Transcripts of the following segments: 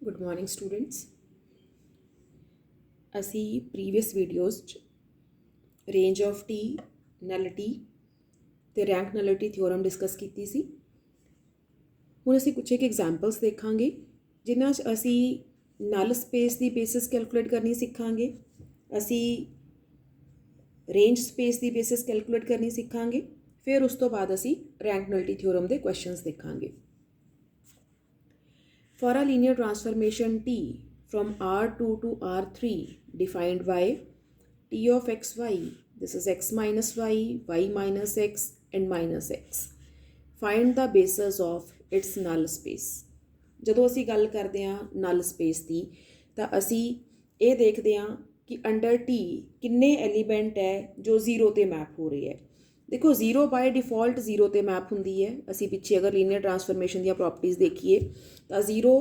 Good morning students. असी previous videos range of T nullity ते rank nullity theorem discuss की सी। हुण असी कुछ एक एग्जाम्पल्स देखांगे जिन्हां च असी नल स्पेस की बेसिस कैलकुलेट करनी सीखांगे। असी रेंज स्पेस की बेसिस कैलकुलेट करनी सीखांगे। फिर उस तो बाद असी रैंक नलिटी थ्योरम के questions देखांगे। For a linear transformation T from R2 to R3 defined by T of xy, this is x minus y minus x and minus x. Find the basis of its null space. ਜਦੋਂ ਅਸੀਂ ਗੱਲ ਕਰਦੇ ਹਾਂ ਨਲ space ਦੀ ਤਾਂ ਅਸੀਂ ਇਹ ਦੇਖਦੇ ਹਾਂ ਕਿ ਅੰਡਰ ਟੀ ਕਿੰਨੇ ਐਲੀਮੈਂਟ ਹੈ ਜੋ ਜ਼ੀਰੋ 'ਤੇ ਮੈਪ ਹੋ ਰਹੇ ਹੈ। देखो जीरो बाय डिफॉल्ट जीरो ते मैप होंदी है। असी पिछे अगर लीनियर ट्रांसफॉर्मेशन दी प्रॉपर्टीज़ देखिए तो जीरो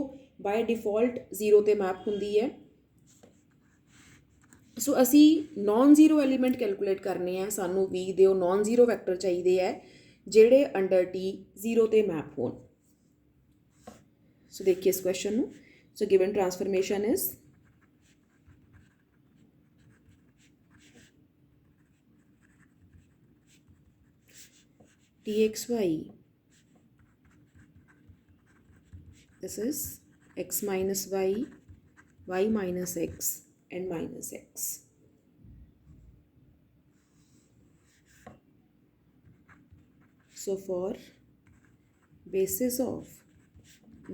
बाय डिफॉल्ट जीरो ते मैप होंदी है। सो असी नॉन जीरो एलीमेंट कैलकुलेट करने हैं। सानू वी दे नॉन जीरो वैक्टर चाहिए है जेड़े अंडर टी जीरो ते मैप होन। सो देखिए इस क्वेश्चन नू। So given transformation is txy, this is x minus y minus x and minus x. So for basis of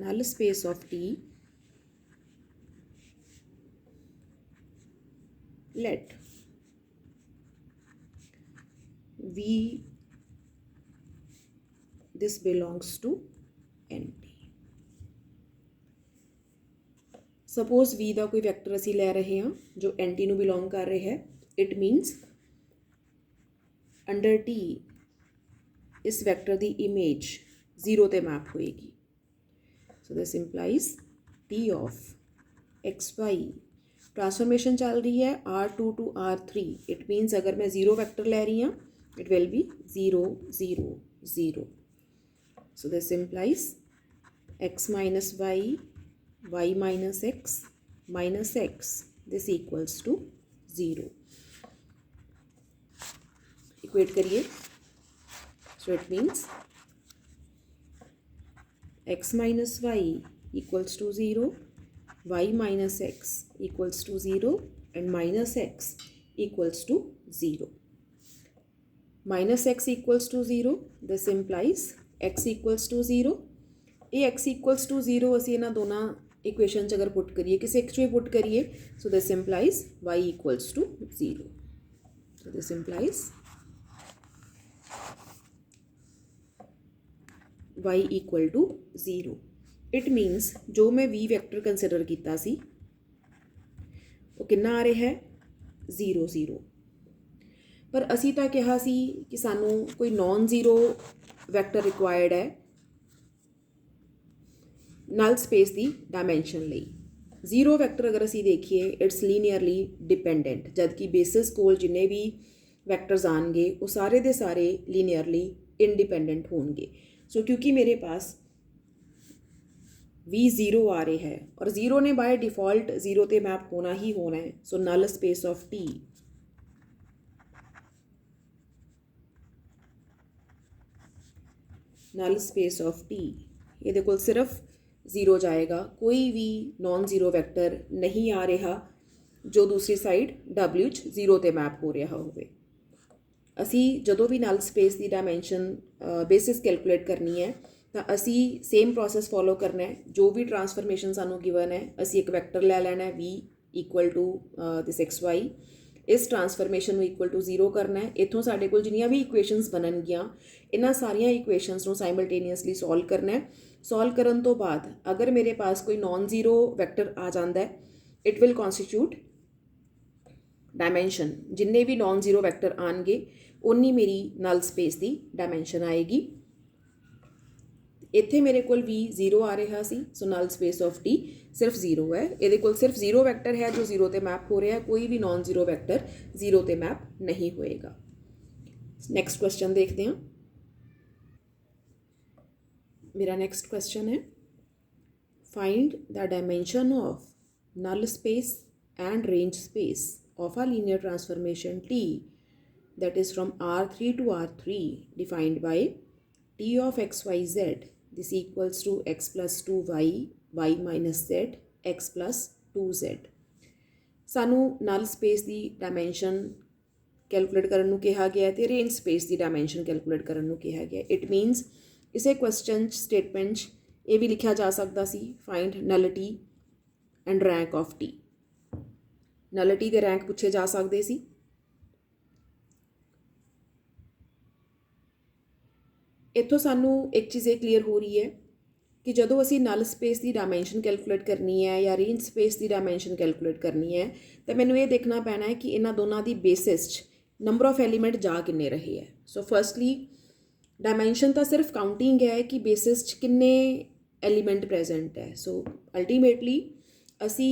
null space of T, let V this belongs to NT. Suppose V का कोई vector असी लै रहे हैं जो NT नू belong कर रहा है। इट मीनस अंडर T इस वैक्टर की इमेज जीरो ते मैप होएगी। So this implies T of XY transformation चल रही है R2 to R3। इट मीनस अगर मैं जीरो वैक्टर लै रही हाँ it will be 0 0 0। So this implies x minus y minus x minus x, this equals to 0. Equate करिए। So it means x minus y equals to 0, y minus x equals to 0 and minus x equals to 0. Minus x equals to 0, this implies x equals to 0. ये x equals to 0 असी इन्हां दोनों equation च अगर put करिए किसी एक put करिए so this implies y equals to 0. So this implies y equal to 0. It means जो मैं v वैक्टर कंसिडर किया सी वो कितना आ रहा है 0 0। पर असी तो कहा सी कि सानू कोई नॉन जीरो वैक्टर रिक्वायर्ड है नल स्पेस की डायमेंशन लई। जीरो वैक्टर अगर असी देखिए इट्स लीनियरली डिपेंडेंट, जबकि बेसिस कोल जिन्ने भी वैक्टर्स आएंगे वो सारे दे सारे लीनियरली इंडिपेंडेंट होंगे। सो क्योंकि मेरे पास v जीरो आ रहा है और जीरो ने बाय डिफॉल्ट जीरो ते मैप होना ही होना है। So null space of T null space of T ये कोल सिर्फ जीरो जाएगा। कोई भी नॉन जीरो वैक्टर नहीं आ रहा जो दूसरी साइड W जीरो ते मैप हो रहा हो। असी जदों भी नल स्पेस की डायमेंशन बेसिस कैलकुलेट करनी है तो असी सेम प्रोसेस फॉलो करना है। जो भी ट्रांसफॉर्मेशन सानू गिवन है असी एक वैक्टर लै लैना है V equal to this XY। इस ट्रांसफॉर्मेशन में इक्वल टू 0 करना है। इत्थों साडे कोल जिन्नियां भी इक्वेशनस बननगियां इन्हां सारियां इक्वेशनस नू साइमल्टेनियसली सॉल्व करना है। सॉल्व करन तो बाद अगर मेरे पास कोई नॉन जीरो वैक्टर आ जाता है इट विल कॉन्स्टिट्यूट डायमेंशन। जिन्ने भी नॉन जीरो वैक्टर आएंगे उन्नी मेरी नल स्पेस की डायमेंशन आएगी। इत्थे मेरे कोल भी जीरो आ रहा सी सो नल स्पेस ऑफ टी सिर्फ जीरो है। ये कोल सिर्फ जीरो वैक्टर है जो जीरो ते मैप हो रहा है। कोई भी नॉन जीरो वैक्टर जीरो ते मैप नहीं होएगा। नेक्स्ट क्वेश्चन देखते हैं। मेरा नेक्स्ट क्वेश्चन है find the dimension of null space and range space of a linear transformation T that is from R3 to R3 defined by T of xyz this equals to x plus 2y y minus z x plus 2z। सानू null space की dimension calculate करने को कहा गया है, range space की dimension calculate करने को कहा गया। इट मीनस इसे क्वेश्चन स्टेटमेंट ये भी लिखा जा सकता सी find nullity and rank of T. Nullity के रैंक पूछे जा सकते सी। इत्थों सानू एक चीज़ ये क्लीयर हो रही है कि जदों असी नल स्पेस की डायमेंशन कैलकुलेट करनी है या रेंज स्पेस की डायमेंशन कैलकुलेट करनी है तो मैनू ये देखना पैना है कि इन्हां दोनों की बेसिस नंबर ऑफ एलीमेंट जा किन्ने रहे है। सो फर्स्टली डायमेंशन तो सिर्फ काउंटिंग है कि बेसिस किन्ने एलीमेंट प्रेजेंट है। सो अल्टीमेटली असी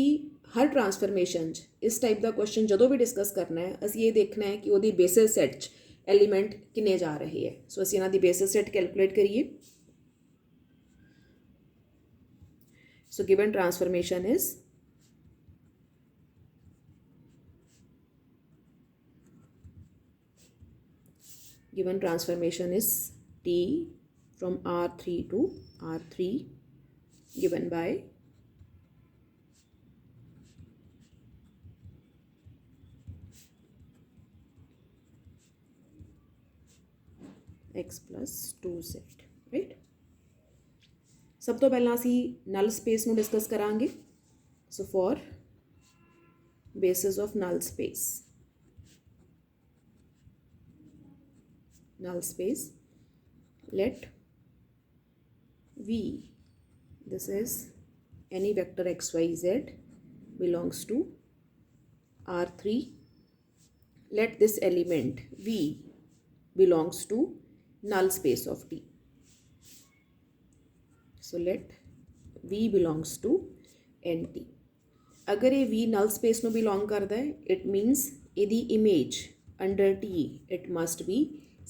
हर ट्रांसफॉर्मेशन इस टाइप का क्वेश्चन जो भी डिस्कस करना है असी ये देखना है कि वो बेसिस सेट एलीमेंट किन्ने जा रहे है। सो असी इन्हां दी बेसिस सेट कैलकुलेट करिए। So given transformation is T from R3 to R3 given by x plus 2z, right? सब तो पहला असी नल स्पेस नू डिस्कस करांगे। So for basis of null space let V this is any vector xyz belongs to R3। let this element V belongs to null space of T। So let V belongs to NT। अगर ये V null space में belong करता है it means यदि image under T it must be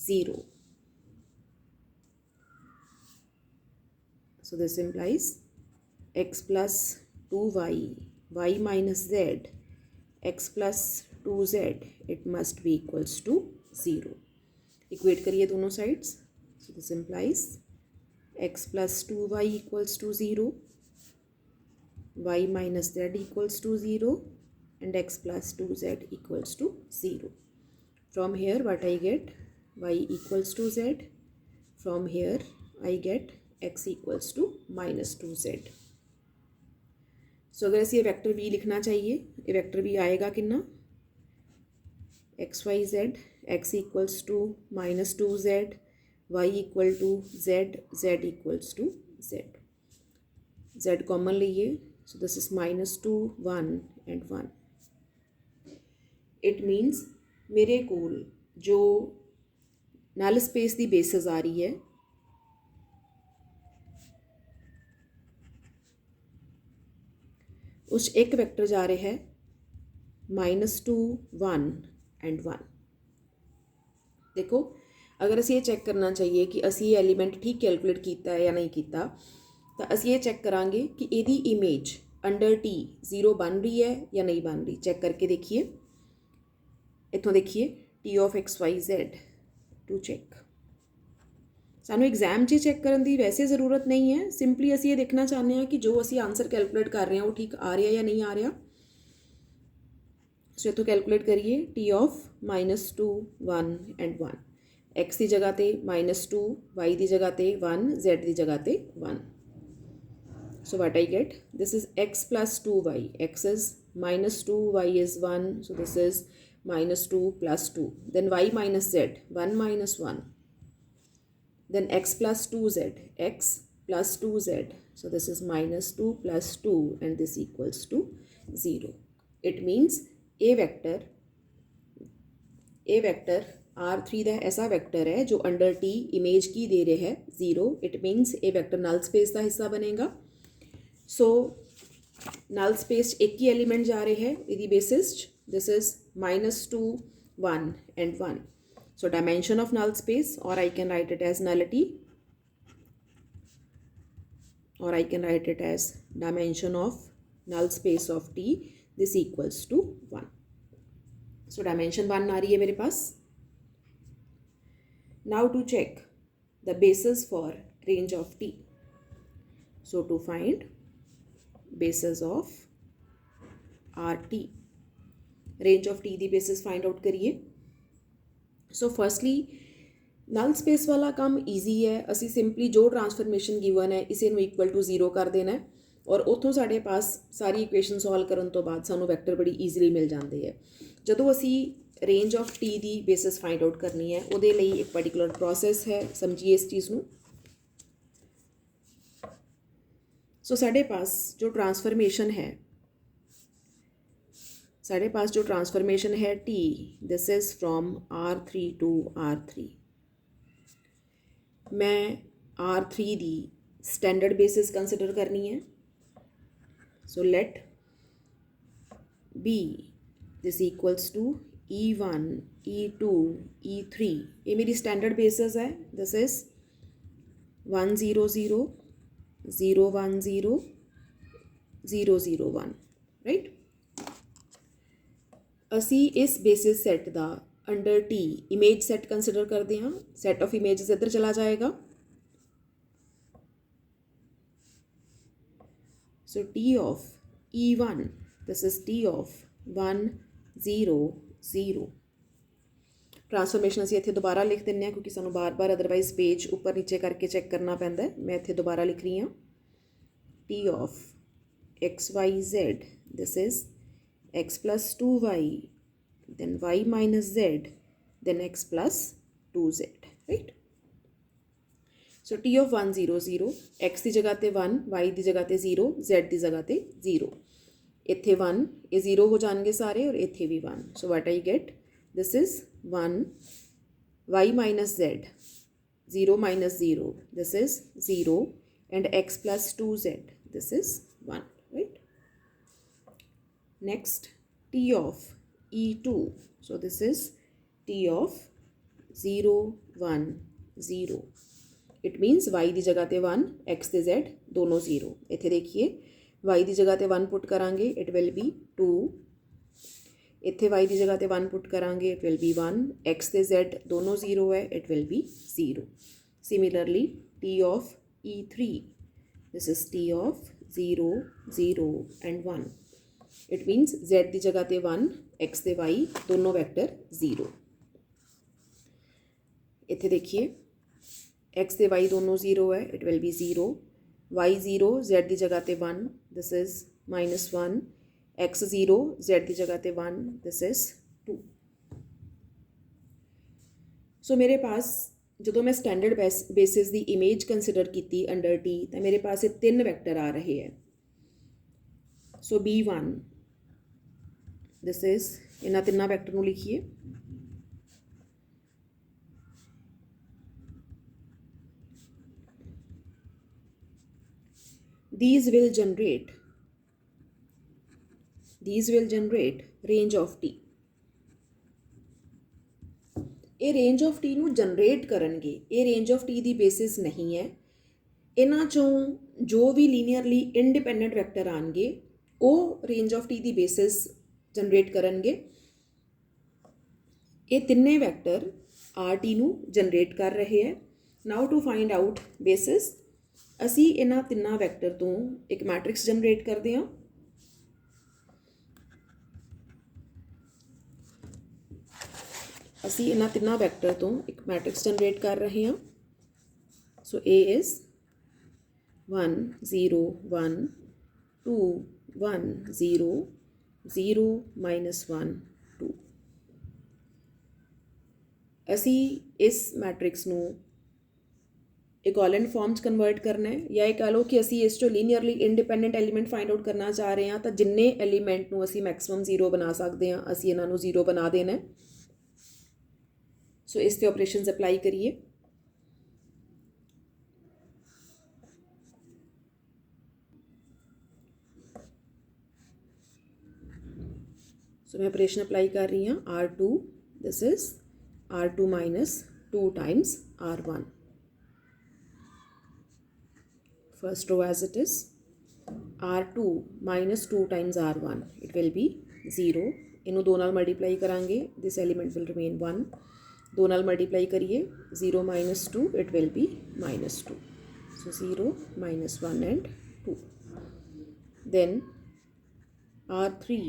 0। So this implies x plus 2y y minus z x plus 2z it must be equals to 0। Equate करिए दोनों sides. So this implies x plus 2y equals to 0, y minus z equals to 0 and x plus 2z equals to 0। From here what I get? Y equals to z। From here I get x equals to minus 2z। So अगर इसे vector v लिखना चाहिए ये vector v आएगा कितना x y z x equals to minus 2z y equal to z z equals to z। z common लीजिए। So this is minus 2 1 and 1। It means मेरे कोल जो नल स्पेस की बेसिस आ रही है उस एक वेक्टर जा रहा है -2 1 and 1। देखो अगर असी ये चेक करना चाहिए कि असी ये एलीमेंट ठीक कैलकुलेट किया है या नहीं किया तो असी ये चेक करांगे कि यदी इमेज अंडर T 0 बन रही है या नहीं बन रही। चेक करके देखिए। इतों देखिए T of xyz to check. सानू एग्जाम च चेक करने की वैसे ज़रूरत नहीं है। सिंपली असी ये देखना चाहते हैं कि जो असी आंसर कैलकुलेट कर रहे हैं वो ठीक आ रहा है या नहीं आ रहा। सो इतों कैलकुलेट करिए T of -2 1 and 1। x की जगह पे -2 y की जगह पे 1 z की जगह पे 1। So what I get this is x plus 2y। x is -2 y is 1 so this is -2 plus 2 then y minus z 1 minus 1 then x plus 2z x plus 2z so this is -2 plus 2 and this equals to 0। it means a vector R3 का ऐसा vector है जो under T image की दे रहे है 0। It means a vector null space का हिस्सा बनेगा। सो नल स्पेस एक ही एलिमेंट जा रहे हैं यदि basis this is -2 1 and 1। So dimension of null space और I can write it as nullity or I can write it as dimension of null space of T, this equals to 1. So dimension 1 आ रही है मेरे पास. Now to check the basis for range of T. So to find basis of RT, range of T the basis find out करिए. So firstly null space वाला काम easy है. ਅਸੀਂ simply ਜੋ transformation given ਹੈ ਇਸੇ ਨੂੰ ਇਕੁਅਲ ਟੂ 0 ਕਰ ਦੇਣਾ ਹੈ ਔਰ ਉੱਥੋਂ ਸਾਡੇ ਪਾਸ ਸਾਰੀ ਇਕੁਏਸ਼ਨ ਸੋਲਵ ਕਰਨ ਤੋਂ ਬਾਅਦ ਸਾਨੂੰ ਵੈਕਟਰ ਬੜੀ ਈਜ਼ੀਲੀ ਮਿਲ ਜਾਂਦੇ ਹੈ. ਜਦੋਂ ਅਸੀਂ range of tea the basis find out ਕਰਨੀ ਹੈ ਉਹਦੇ ਲਈ ਇੱਕ ਪਾਰਟਿਕੂਲਰ ਪ੍ਰੋਸੈਸ ਹੈ. ਸਮਝੀਏ ਇਸ ਚੀਜ਼ ਨੂੰ. ਸੋ ਸਾਡੇ ਪਾਸ ਜੋ ਟਰਾਂਸਫਰਮੇਸ਼ਨ ਹੈ T, this is from R3 to R3. मैं R3 दी स्टैंडर्ड बेसिस कंसिडर करनी है. So let be this equals to E1, E2, E3. ये मेरी स्टैंडर्ड बेसिस है. This is 1 0 0 0 1 0 0 0 1, right. ਅਸੀਂ ਇਸ ਬੇਸਿਸ ਸੈੱਟ ਦਾ under T image set consider ਕਰਦੇ ਹਾਂ. ਸੈੱਟ ਆਫ ਇਮੇजेस ਇੱਧਰ ਚਲਾ ਜਾਏਗਾ. So T of E1, this is T of 1 0 0. Transformation ਅਸੀਂ ਇੱਥੇ ਦੁਬਾਰਾ ਲਿਖ ਦਿੰਦੇ ਹਾਂ ਕਿਉਂਕਿ ਸਾਨੂੰ ਬਾਰ-ਬਾਰ ਅਦਰਵਾਈਜ਼ ਪੇਜ ਉੱਪਰ ਨੀਚੇ ਕਰਕੇ ਚੈੱਕ ਕਰਨਾ ਪੈਂਦਾ. ਮੈਂ ਇੱਥੇ ਦੁਬਾਰਾ ਲਿਖ ਰਹੀ ਹਾਂ. T of XYZ, this is x plus 2y, then y minus z, then x plus 2z, right? So t of 1 0 0, x ਦੀ ਜਗ੍ਹਾ ਤੇ 1, y ਦੀ ਜਗ੍ਹਾ ਤੇ 0, z ਦੀ ਜਗ੍ਹਾ ਤੇ 0. ਇੱਥੇ 1 ਇਹ 0 ਹੋ ਜਾਣਗੇ ਸਾਰੇ ਔਰ ਇੱਥੇ ਵੀ 1. So what I get? This is 1 y minus z, 0 minus 0, this is 0, and x plus 2z, this is 1, right? Next, t of E2. So this is t of 0 1 0. It means y ਦੀ ਜਗ੍ਹਾ ਤੇ 1, x ਤੇ z ਦੋਨੋਂ 0. ਇੱਥੇ ਦੇਖੀਏ y ਦੀ ਜਗ੍ਹਾ ਤੇ 1 ਪੁੱਟ ਕਰਾਂਗੇ, it will be 2. ਇੱਥੇ y ਦੀ ਜਗ੍ਹਾ ਤੇ 1 ਪੁੱਟ ਕਰਾਂਗੇ, it will be 1. x ਤੇ z ਦੋਨੋਂ 0 ਹੈ, it will be 0. Similarly, t of E3. This is t of 0 0 and 1. It means z की जगह ते 1, x ते y दोनों वैक्टर 0. इत्थे देखिए x ते y दोनों 0 है, it will be 0. y 0, z की जगह ते 1, दिस इज -1. x 0, z की जगह ते 1, दिस इज 2. सो मेरे पास जो मैं स्टैंडर्ड बेसिस की इमेज कंसिडर की अंडर टी तो मेरे पास ये 3 वैक्टर आ रहे हैं. सो B1, दिस इज इन्होंने तिना वैक्टर को लिखिए. These will generate range of T. ये रेंज ऑफ टी ਨੂੰ जनरेट करनगे. ये रेंज ऑफ टी ਦੀ बेसिस नहीं है. इन्हां चों जो भी लीनियरली इंडिपेंडेंट वैक्टर आएंगे वो रेंज ऑफ टी ਦੀ बेसिस जनरेट करनगे. ये तिन्ने वैक्टर RT ਨੂੰ जनरेट कर रहे हैं. Now to find out basis असी इन्हां तिन्ना वैक्टर तो एक मैट्रिक्स जनरेट करते हैं. असी इन्हां तिन्ना वैक्टर तो एक मैट्रिक्स जनरेट कर रहे हैं. सो A इज 1 0 1 2 1 0 0 -1 2. असी इस मैट्रिक्स ਨੂੰ इक्वालेंट फॉर्म च कन्वर्ट करना है या कह लो कि असी इस चो linearly independent element find out करना चाह रहे हैं. तो जिन्ने एलीमेंट ਨੂੰ असी मैक्सिमम 0 बना सकते हैं असी इन्हां ਨੂੰ 0 बना देना है. सो इस ते ऑपरेशंस अप्लाई करिए. सो मैं ऑपरेशन अप्लाई कर रही हूँ. R2, this is R2 minus 2 times R1. first row as it is. R2 minus 2 times R1, it will be 0. इन्हों दो नाल मल्टीप्लाई करांगे, this element will remain 1. दो नाल मल्टीप्लाई करिए, 0 minus 2, it will be minus 2. So 0 minus 1 and 2. Then R3,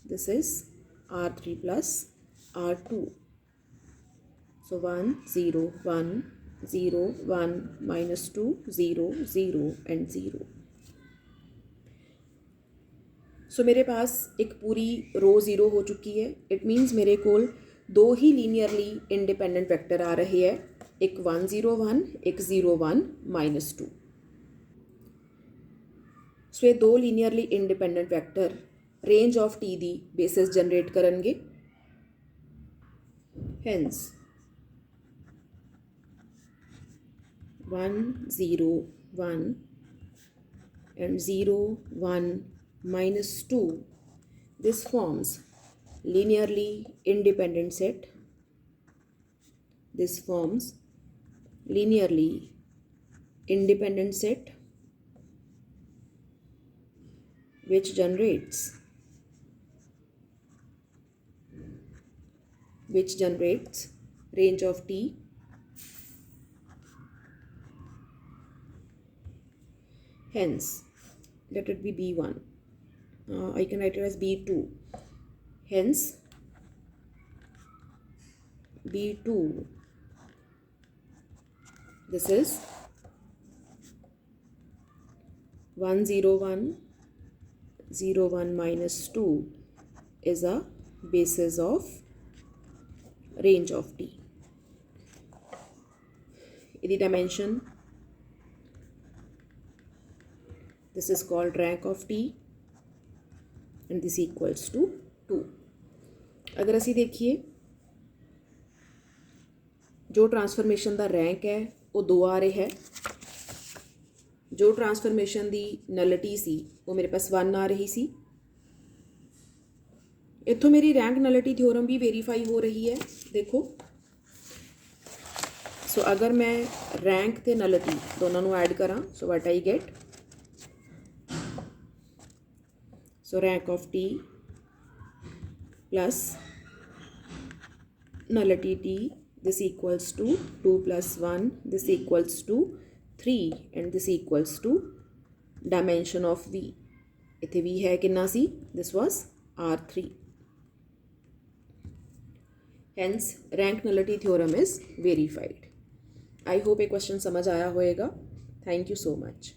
this is R3 plus R2. So 1 0 1 0 1 minus 2 0 0 and 0. सो मेरे पास एक पूरी रो ज़ीरो हो चुकी है. इट मीन्स मेरे कोल दो ही लीनियरली इंडिपेंडेंट वेक्टर आ रहे हैं, एक 1 0 1 एक 0 1 minus 2. सो ये दो linearly independent vector range of T the basis generate करेंगे. Hence 1 0 1 and 0 1 minus 2, this forms linearly independent set. This forms linearly independent set which generates range of T hence let it be B1. I can write it as B2. Hence B2, this is 1 0 1 0 1 minus 2 is a basis of range of T. In the dimension, this is called rank of T and this equals to 2. अगर असी देखिए जो transformation का rank है वो 2 आ रहा है, जो ट्रांसफॉर्मेशन की नलिटी सी वो मेरे पास 1 आ रही सी. इत्थों मेरी रैंक नलिटी थ्योरम भी वेरीफाई हो रही है. देखो सो अगर मैं रैंक ते नलिटी दोनों को ऐड करा, so what I get, so rank of T plus nullity T, this equals to 2 plus 1, this equals to 3 and this equals to dimension of V. इत्थे V है कितना सी, this was R3. Hence rank nullity theorem is verified. I hope ये question समझ आया होएगा. Thank you so much.